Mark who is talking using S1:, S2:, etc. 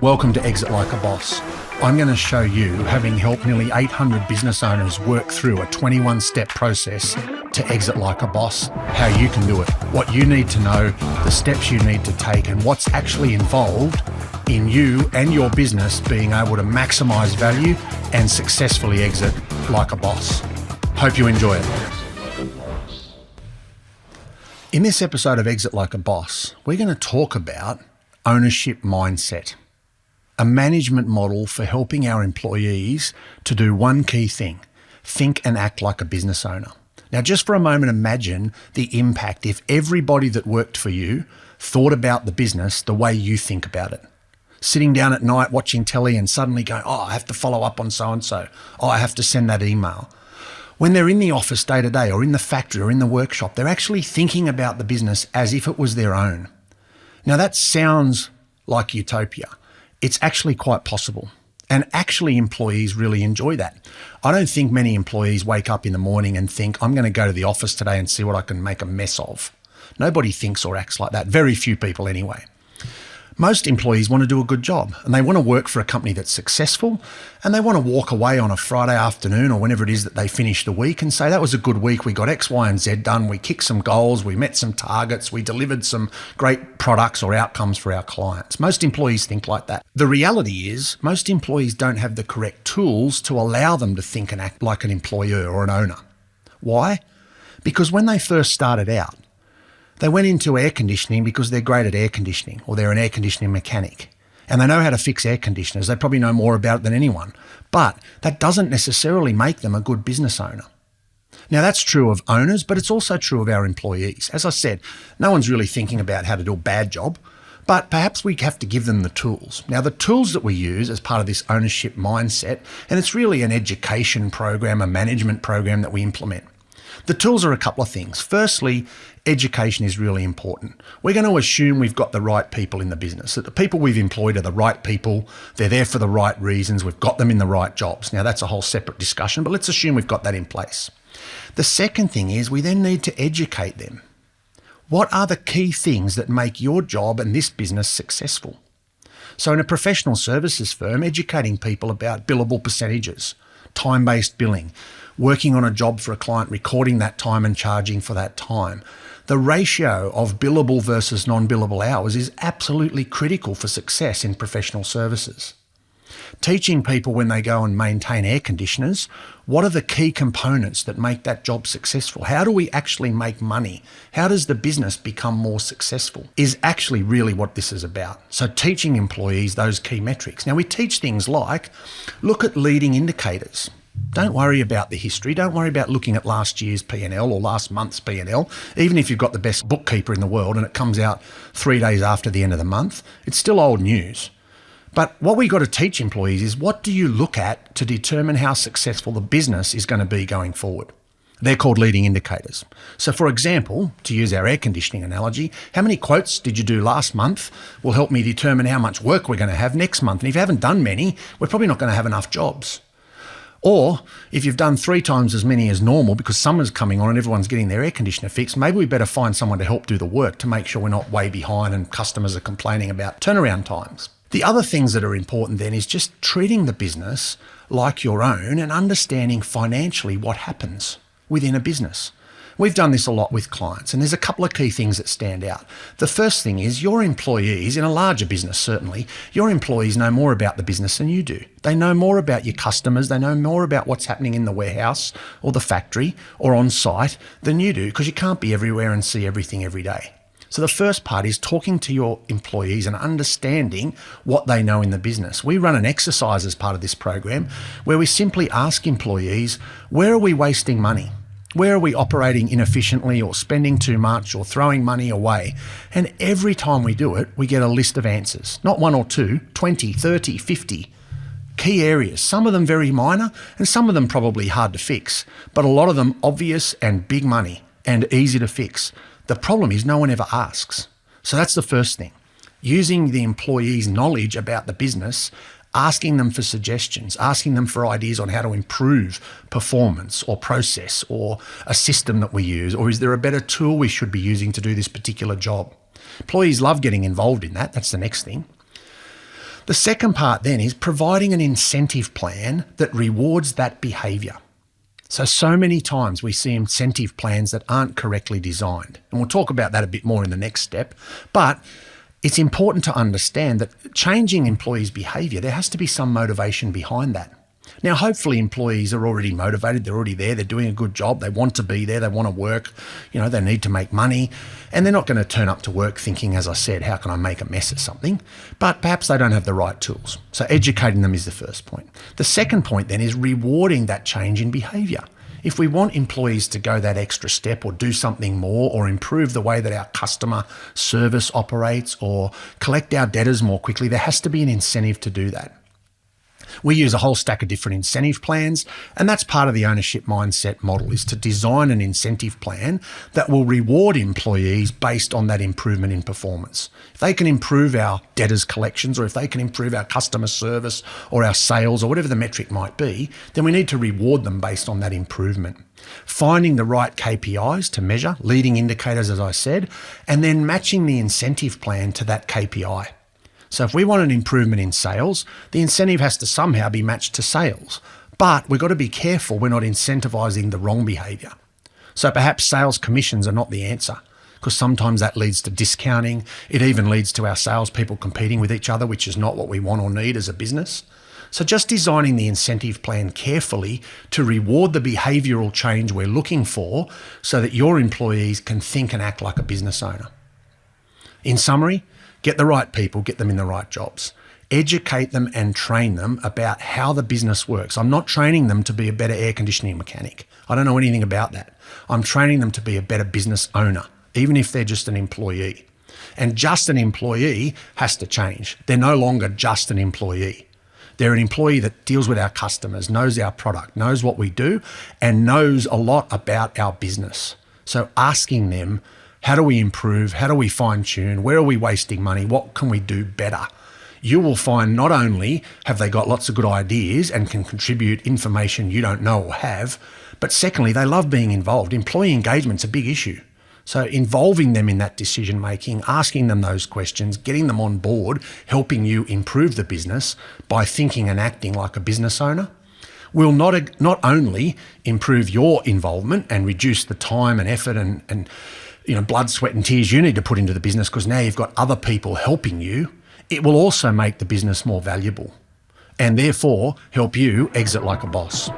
S1: Welcome to Exit Like a Boss. I'm going to show you, having helped nearly 800 business owners work through a 21-step process to exit like a boss, how you can do it, what you need to know, the steps you need to take, and what's actually involved in you and your business being able to maximize value and successfully exit like a boss. Hope you enjoy it. In this episode of Exit Like a Boss, we're going to talk about ownership mindset, a management model for helping our employees to do one key thing: think and act like a business owner. Now, just for a moment, imagine the impact if everybody that worked for you thought about the business the way you think about it. Sitting down at night watching telly and suddenly going, I have to follow up on so-and-so. I have to send that email. When they're in the office day to day or in the factory or in the workshop, they're actually thinking about the business as if it was their own. Now, that sounds like utopia. It's actually quite possible. And actually, employees really enjoy that. I don't think many employees wake up in the morning and think, I'm going to go to the office today and see what I can make a mess of. Nobody thinks or acts like that. Very few people anyway. Most employees want to do a good job and they want to work for a company that's successful, and they want to walk away on a Friday afternoon or whenever it is that they finish the week and say, that was a good week. We got X, Y, and Z done. We kicked some goals. We met some targets. We delivered some great products or outcomes for our clients. Most employees think like that. The reality is most employees don't have the correct tools to allow them to think and act like an employer or an owner. Why? Because when they first started out, they went into air conditioning because they're great at air conditioning, or they're an air conditioning mechanic and they know how to fix air conditioners. They probably know more about it than anyone, but that doesn't necessarily make them a good business owner. Now, that's true of owners, but it's also true of our employees. As I said, no one's really thinking about how to do a bad job, but perhaps we have to give them the tools. Now, the tools that we use as part of this ownership mindset, and it's really an education program, a management program that we implement. The tools are a couple of things. Firstly, education is really important. We're going to assume we've got the right people in the business, that the people we've employed are the right people, they're there for the right reasons, we've got them in the right jobs. Now, that's a whole separate discussion, but let's assume we've got that in place. The second thing is we then need to educate them. What are the key things that make your job and this business successful? So in a professional services firm, educating people about billable percentages, time-based billing, working on a job for a client, recording that time and charging for that time. The ratio of billable versus non-billable hours is absolutely critical for success in professional services. Teaching people when they go and maintain air conditioners, what are the key components that make that job successful? How do we actually make money? How does the business become more successful? Is actually really what this is about. So teaching employees those key metrics. Now, we teach things like, look at leading indicators. Don't worry about the history. Don't worry about looking at last year's P&L or last month's P&L. Even if you've got the best bookkeeper in the world and it comes out 3 days after the end of the month, it's still old news. But what we've got to teach employees is, what do you look at to determine how successful the business is going to be going forward? They're called leading indicators. So for example, to use our air conditioning analogy, how many quotes did you do last month will help me determine how much work we're going to have next month. And if you haven't done many, we're probably not going to have enough jobs. Or if you've done 3 times as many as normal because summer's coming on and everyone's getting their air conditioner fixed, maybe we better find someone to help do the work to make sure we're not way behind and customers are complaining about turnaround times. The other things that are important then is just treating the business like your own and understanding financially what happens within a business. We've done this a lot with clients, and there's a couple of key things that stand out. The first thing is your employees, in a larger business certainly, your employees know more about the business than you do. They know more about your customers, they know more about what's happening in the warehouse or the factory or on site than you do, because you can't be everywhere and see everything every day. So the first part is talking to your employees and understanding what they know in the business. We run an exercise as part of this program where we simply ask employees, where are we wasting money? Where are we operating inefficiently or spending too much or throwing money away? And every time we do it, we get a list of answers. Not 1 or 2, 20, 30, 50 key areas. Some of them very minor and some of them probably hard to fix, but a lot of them obvious and big money and easy to fix. The problem is no one ever asks. So that's the first thing. Using the employees' knowledge about the business, asking them for suggestions, asking them for ideas on how to improve performance or process or a system that we use, or is there a better tool we should be using to do this particular job? Employees love getting involved in that. That's the next thing. The second part then is providing an incentive plan that rewards that behaviour. So many times we see incentive plans that aren't correctly designed. And we'll talk about that a bit more in the next step. But it's important to understand that changing employees' behaviour, there has to be some motivation behind that. Now, hopefully employees are already motivated, they're already there, they're doing a good job, they want to be there, they want to work, they need to make money, and they're not going to turn up to work thinking, as I said, how can I make a mess of something? But perhaps they don't have the right tools. So educating them is the first point. The second point then is rewarding that change in behaviour. If we want employees to go that extra step or do something more or improve the way that our customer service operates or collect our debtors more quickly, there has to be an incentive to do that. We use a whole stack of different incentive plans, and that's part of the ownership mindset model, is to design an incentive plan that will reward employees based on that improvement in performance. If they can improve our debtors collections, or if they can improve our customer service or our sales or whatever the metric might be, then we need to reward them based on that improvement. Finding the right KPIs to measure, leading indicators, as I said, and then matching the incentive plan to that KPI. So if we want an improvement in sales, the incentive has to somehow be matched to sales. But we've got to be careful we're not incentivising the wrong behaviour. So perhaps sales commissions are not the answer, because sometimes that leads to discounting. It even leads to our salespeople competing with each other, which is not what we want or need as a business. So just designing the incentive plan carefully to reward the behavioural change we're looking for so that your employees can think and act like a business owner. In summary, get the right people, get them in the right jobs. Educate them and train them about how the business works. I'm not training them to be a better air conditioning mechanic. I don't know anything about that. I'm training them to be a better business owner, even if they're just an employee. And just an employee has to change. They're no longer just an employee. They're an employee that deals with our customers, knows our product, knows what we do, and knows a lot about our business. So asking them, how do we improve? How do we fine tune? Where are we wasting money? What can we do better? You will find not only have they got lots of good ideas and can contribute information you don't know or have, but secondly, they love being involved. Employee engagement's a big issue. So involving them in that decision making, asking them those questions, getting them on board, helping you improve the business by thinking and acting like a business owner, will not only improve your involvement and reduce the time and effort and blood, sweat and tears you need to put into the business, because now you've got other people helping you. It will also make the business more valuable and therefore help you exit like a boss.